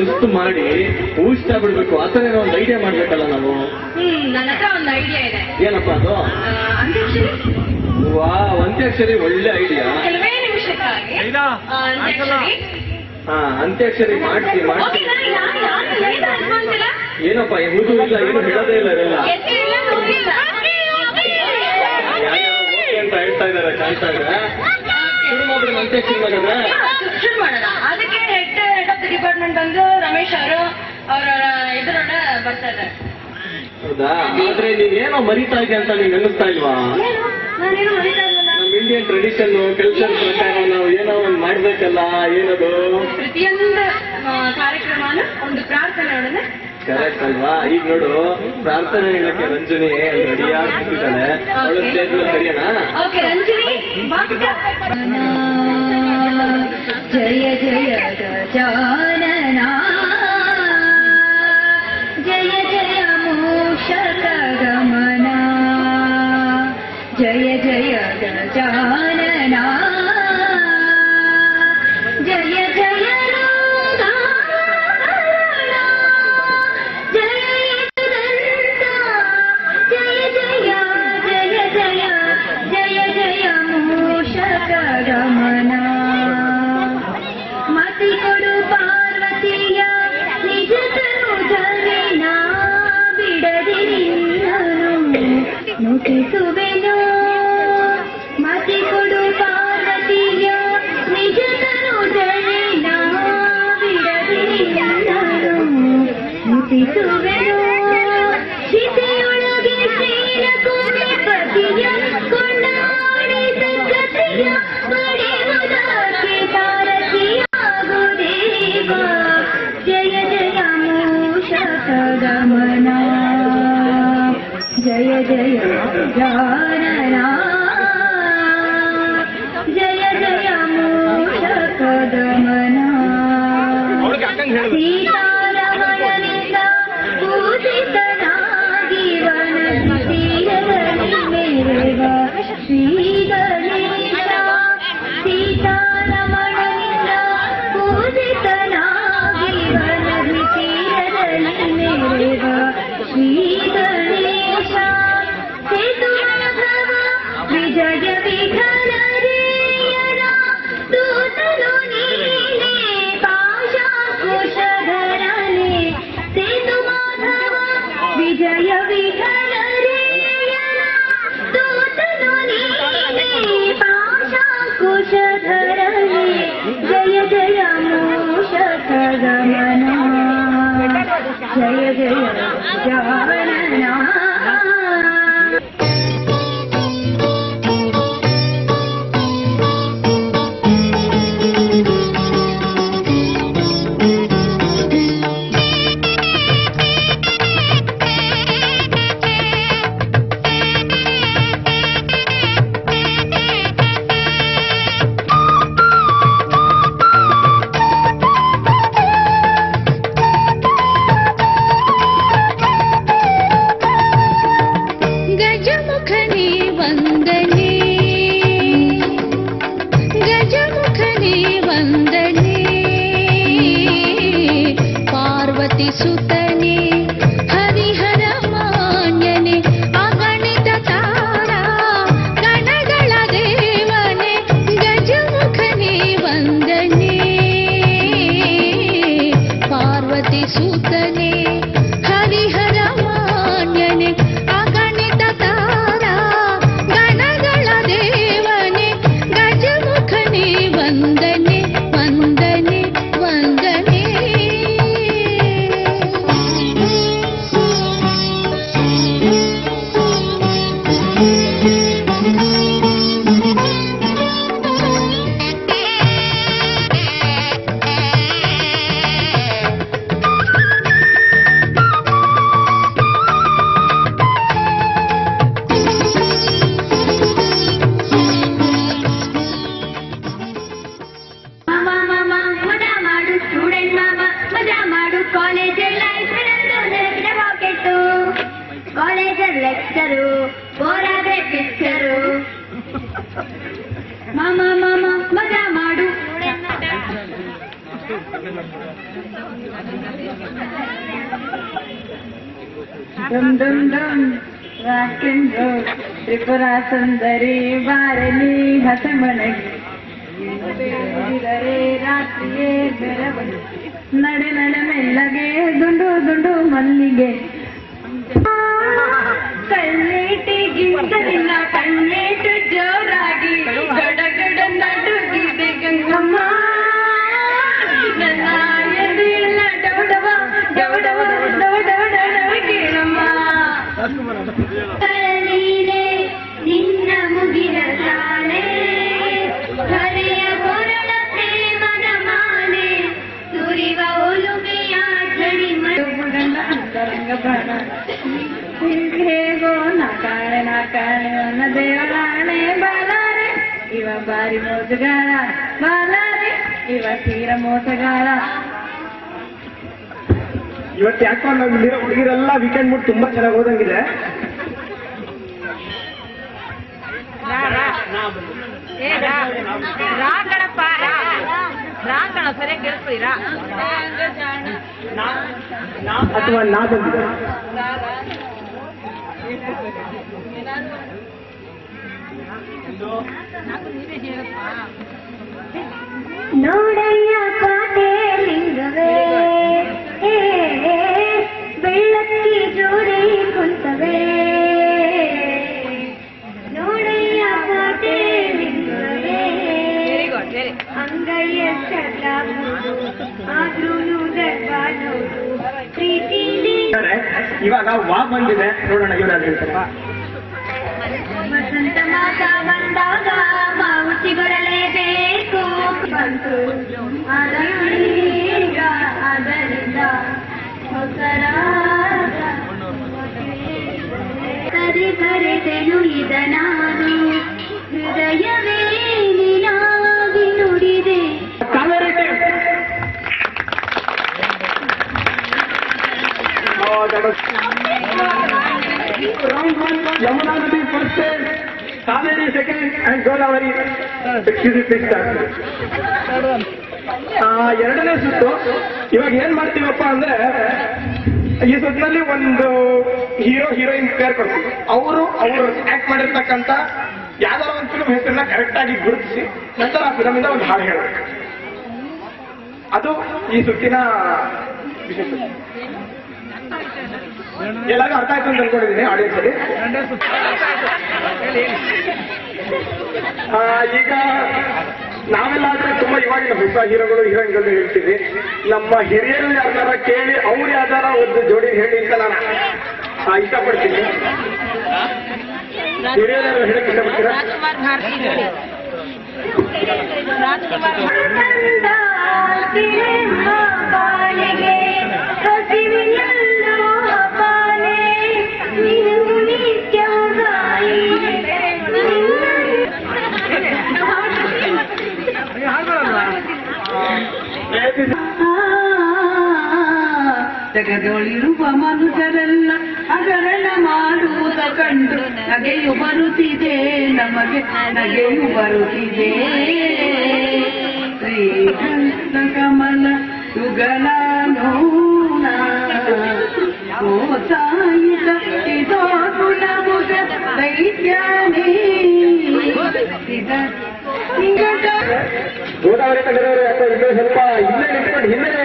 ಸುಸ್ತು ಮಾಡಿ ಊಷ್ಟ ಬಿಡ್ಬೇಕು. ಆತರ ಒಂದು ಐಡಿಯಾ ಮಾಡ್ಬೇಕಲ್ಲ ನಾವು. ನನ್ನ ಹತ್ರ ಒಂದು ಐಡಿಯಾ ಇದೆ. ಏನಪ್ಪ ಅದು? ವಾ, ಅಂತ್ಯಾಕ್ಷರಿ ಒಳ್ಳೆ ಐಡಿಯಾ. ಕೆಲವೇ ನಿಮಿಷಕ್ಕಾಗಿ ಅಂತ್ಯಾಕ್ಷರಿ ಮಾಡ್ತೀವಿ. ಏನಪ್ಪ ಎಂಬುದು ಇಲ್ಲ, ಏನು ಹೇಳೋದೇ ಇಲ್ಲ. ಇದೆಲ್ಲ ಅಂತ ಹೇಳ್ತಾ ಇದಾರೆ, ಕಾಣ್ತಾ ಇದ್ರೆ ಶುರು ಮಾಡ್ಬಿಡಿ ಅಂತ್ಯಾಕ್ಷರಿ ಮಾಡಿದ್ರೆ. ಶುರು ಮಾಡೋಣ. ಅದಕ್ಕೆ ಹೆಡ್ ಆಫ್ ದ ಡಿಪಾರ್ಟ್ಮೆಂಟ್ ಬಂದು ರಮೇಶ್ ಅವರು ಅವರ ಇದರೊಳ ಬರ್ತಾ ಇದ್ದಾರೆ. ಹೌದಾ? ಆದ್ರೆ ನೀನೇನೋ ಮರಿತಾ ಇದೆ ಅಂತ ನೀನ್ ಅನ್ನಿಸ್ತಾ ಇಲ್ವಾ? ನಾನೇನು ಮರಿತಾ ಇಲ್ಲ. ನಮ್ಮ ಇಂಡಿಯನ್ ಟ್ರೆಡಿಷನ್ ಕಲ್ಚರ್ ಪ್ರಕಾರ ನಾವು ಏನೋ ಒಂದು ಮಾಡ್ಬೇಕಲ್ಲ. ಏನದು? ಪ್ರತಿಯೊಂದು ಕಾರ್ಯಕ್ರಮನ ಒಂದು ಪ್ರಾರ್ಥನೆಯೊಡನೆ. ಕರೆಕ್ಟ್ ಅಲ್ವಾ? ಈಗ ನೋಡು, ಪ್ರಾರ್ಥನೆ ಹೇಳಕ್ಕೆ ರಂಜನಿ ರೆಡಿಯಾಗಿ ಕೂತಿದ್ದಾಳೆ. ಅವಳು ಸ್ಟೇಜ್ ಸರಿಯನಾ? ಓಕೆ ರಂಜನಿ, ಜಯ ಜಯ ಗಜಾನನ, ಜಯ ಜಯ ಮೂಷಕ ಗಮನ, ಜಯ ಜಯ ಗಜಾನನ, ಜಯ ಜಯ ಗಮನ. ಮತಿ ಕೊಡು ಪಾರ್ವತಿಯ ನಿಜ ತನುಜರಿನ, ಬಿಡದಿ ನಿನ್ನನು ನುತಿಸುವೆನು. ಮತಿ ಕೊಡು ಪಾರ್ವತಿಯ ನಿಜ ತನುಜರಿನ, ಬಿಡದಿ ನಿನ್ನನು ನುತಿಸುವೆನು. ಶಿತೆಯೊಳಗೆ ಶ್ರೀಲ ಕುಂಭಪತಿಯ ಕೊಂಡಾಡಿ ಸದ್ಗತಿಯ ಪಡೆಯುವುದಕ್ಕೆ ಸಾರಥಿಯಾಗುದೇವ. ಜಯ ಜಯ ಮೂಷಕ ಗಮನ, ಜಯ ಜಯ ಜಾನನ, ಜಯ ಜಯ ಮೂಷಕ ಗಮನ. ಸೀತಾರಮಣನಿಂದ ಪೂಜಿತನಾಗಿ ವನತೀರದಲ್ಲಿ ಮೆರೆವ ಶ್ರೀ ಗಣೇಶ. ಸೀತಾರಮಣನಿಂದ ಪೂಜಿತನಾಗಿ ವನತೀರದಲ್ಲಿ ಮೆರೆವ ಶ್ರೀ ಗಣೇಶ. ಸೇತುಮಾಧವ ವಿಜಯ ವಿಠಲರೇಯನ ದೂತನು ನೀನೇ ಪಾಶಾಂಕುಶಧರನೇ. ಸೇತುಮಾಧವ ವಿಜಯ ವಿಠಲರೇಯನ ದೂತನು ನೀನೇ ಪಾಶಾಂಕುಶಧರನೇ. ಜಯ ಜಯ ಮೂಷಕ ಗಮನ, ಜಯ ಜಯ ಜಾನನ. ಸುತನೆ ಹರಿಹರ ಮಾನ್ಯನೆ, ಅಗಣಿತ ತಾರಾ ಗಣಗಳ ದೇವನೆ, ಗಜಮುಖನೇ ವಂದನೆ. ಪಾರ್ವತಿ ಸುತನೆ ಹರಿಹರ ಮಾನ್ಯನೆ, ಅಗಣಿತ ತಾರಾ ಗಣಗಳ ದೇವನೆ, ಗಜಮುಖನೇ ವಂದನೆ ವಂದನೆ ವಂದನೆ. ಲೆಕ್ಚರು ಬೋರಾದೆ ಪಿಕ್ಚರು ಮಾಮ ಮಾಮ ಮಜಾ ಮಾಡು. ಡಮ್ ಡಮ್ ಡಮ್ ರಾಕ್ ಅಂಡ್ ರೋಲ್ ತ್ರಿಪುರ ಸುಂದರಿ ಬಾರಲಿ ಹಸಮಣಗಿ ರಾತ್ರಿಯೇ ಬೆರವಣಿ ನಡೆ ನಡೆ ಮೆಲ್ಲಗೆ ದುಂಡು ದುಂಡು ಮಲ್ಲಿಗೆ ಕಣ್ಣೇಟಿಗಿಂತ ನಿನ್ನ ಕಣ್ಣೇಟು ಜೋರಾಗಿ ಗಡ ಗಡ ನಡುಗಿದೆ ಗಂಗಮ್ಮ ನನ್ನ ಎದೆಯೆಲ್ಲ ಡವಡವ ಡವಡವ ಡವಡವ ಡವಡವಗೇನಮ್ಮ ನೀನೆ ನಿನ್ನ ಮುಗಿನ ಸಾಲೆ ಹರೆಯ ಕೊರಳ ಪ್ರೇಮದ ಮಾಲೆ ಸುರಿವ ಒಲುಮೆಯ ಚಳಿ ಅಂತರಂಗ ಪ್ರಾಣ ಹೇಗೋ ನಾಕಾಣೆ ನನ್ನ ದೇವರಾಣೆ ಬಾಲಾರೆ ಇವ ಬಾರಿ ಮೋಸಗಾರ ಬಾಲಾರೆ ಇವ ತೀರ ಮೋಸಗಾರ. ಇವತ್ತು ಯಾಕೋ ನಮ್ಗಿರೋ ಹುಡುಗಿರೆಲ್ಲ ವೀಕೆಂಡ್ ಮೂಡ್ ತುಂಬಾ ಚೆನ್ನಾಗಿ ಹೋದಂಗಿದೆ. ಅಥವಾ ನಾ ಬಂದಿದೆ ನೋಡಯ್ಯ ಕೋಟೆ ಲಿಂಗವೇ ಬೆಳ್ಳಕ್ಕಿ ಜೋಡಿ ಕುಂತವೇ ನೋಡಯ್ಯ ಕೋಟೆ ಲಿಂಗವೇ ಅಂಗೈಯ ಚಲಾವುದು ಆದ್ರೂ ದರ್ಬಾನೋದು ಪ್ರೀತಿಲಿ ಇವಾಗ ವಾ ಬಂದಿದೆ ನೋಡೋಣ ಇವರಾದ್ರು ಹೇಳ್ತಾರ. ವಸಂತ ಮಾಸ ಬಂದಾಗ ಮಾವುಚಿಗೊಳ್ಳಲೇಬೇಕು ಬಂತು ಅದೀಗ ಅದರಿಂದ ಹೊಸರಾಗ ಕರೆ ಕರೆದೆನು ಇದ ನಾನು ಹೃದಯವೇ ನೀನಾಗಿ ನುಡಿದೆ. ಯಮುನಾ ನದಿ first, Kaveri second and Godavari ಎರಡನೇ ಸುತ್ತು. ಇವಾಗ ಏನ್ ಮಾಡ್ತೀವಪ್ಪ ಅಂದ್ರೆ ಈ ಸುತ್ತಿನಲ್ಲಿ ಒಂದು ಹೀರೋ ಹೀರೋಯಿನ್ ಪೇರ್ ಕೊಡ್ತೀವಿ. ಅವರು ಆಕ್ಟ್ ಮಾಡಿರ್ತಕ್ಕಂಥ ಯಾವ್ದಾರ ಒಂದು ಫಿಲ್ಮ್ ಹೆಸರನ್ನ ಕರೆಕ್ಟ್ ಆಗಿ ಗುರುತಿಸಿ ನಂತರ ಆ ಫಿಲಮ್ ಇಂದ ಒಂದು ಹಾಡು ಹೇಳಬೇಕು. ಅದು ಈ ಸುತ್ತಿನ ವಿಶೇಷ. ಎಲ್ಲರೂ ಅರ್ಥ ಆಯ್ತು ಅಂತ ಅನ್ಕೊಂಡಿದ್ದೀನಿ ಆಡಿಯನ್ಸ್ ಅಲ್ಲಿ. ಈಗ ನಾವೆಲ್ಲ ಆದ್ರೆ ತುಂಬಾ ಇವಾಗಿನ ಹೊಸ ಹೀರೋಗಳು ಹೀರೋಯಿನ್ಗಳನ್ನ ಹೇಳ್ತೀವಿ. ನಮ್ಮ ಹಿರಿಯರು ಯಾವ್ದಾರ ಕೇಳಿ ಅವ್ರು ಯಾವ್ದಾರ ಒಂದು ಜೋಡಿ ಹೇಳಿ ಅಂತ ನಾನು ಇಷ್ಟಪಡ್ತೀನಿ. ಹಿರಿಯರು ಹೇಳಕ್ ಇಷ್ಟಪಡ್ತೀರಾ? ಜಗದೊಳಿರುವ ಮನುಷ್ಯರೆಲ್ಲ ಹಗರಣ ಮಾಡುವುದ ಕಂಡು ನಗೆಯು ಬರುತ್ತಿದೆ, ನಮಗೆ ನಗೆಯು ಬರುತ್ತಿದೆ. ಶ್ರೀಕೃಷ್ಣ ಕಮಲ ಯುಗಲ ನೋಣ ಓ ಸಾಯಿತ ಇದೋ ಗುಣಮುಗ ದೈತ್ಯಾನೇ ಗೋದಾವರಿ ತಂಡದವರು ಯಾಕೋ ಇನ್ನೂ ಸ್ವಲ್ಪ ಇಲ್ಲೇ ನಿಂತ್ಕೊಂಡು ಹಿನ್ನೆಲೆ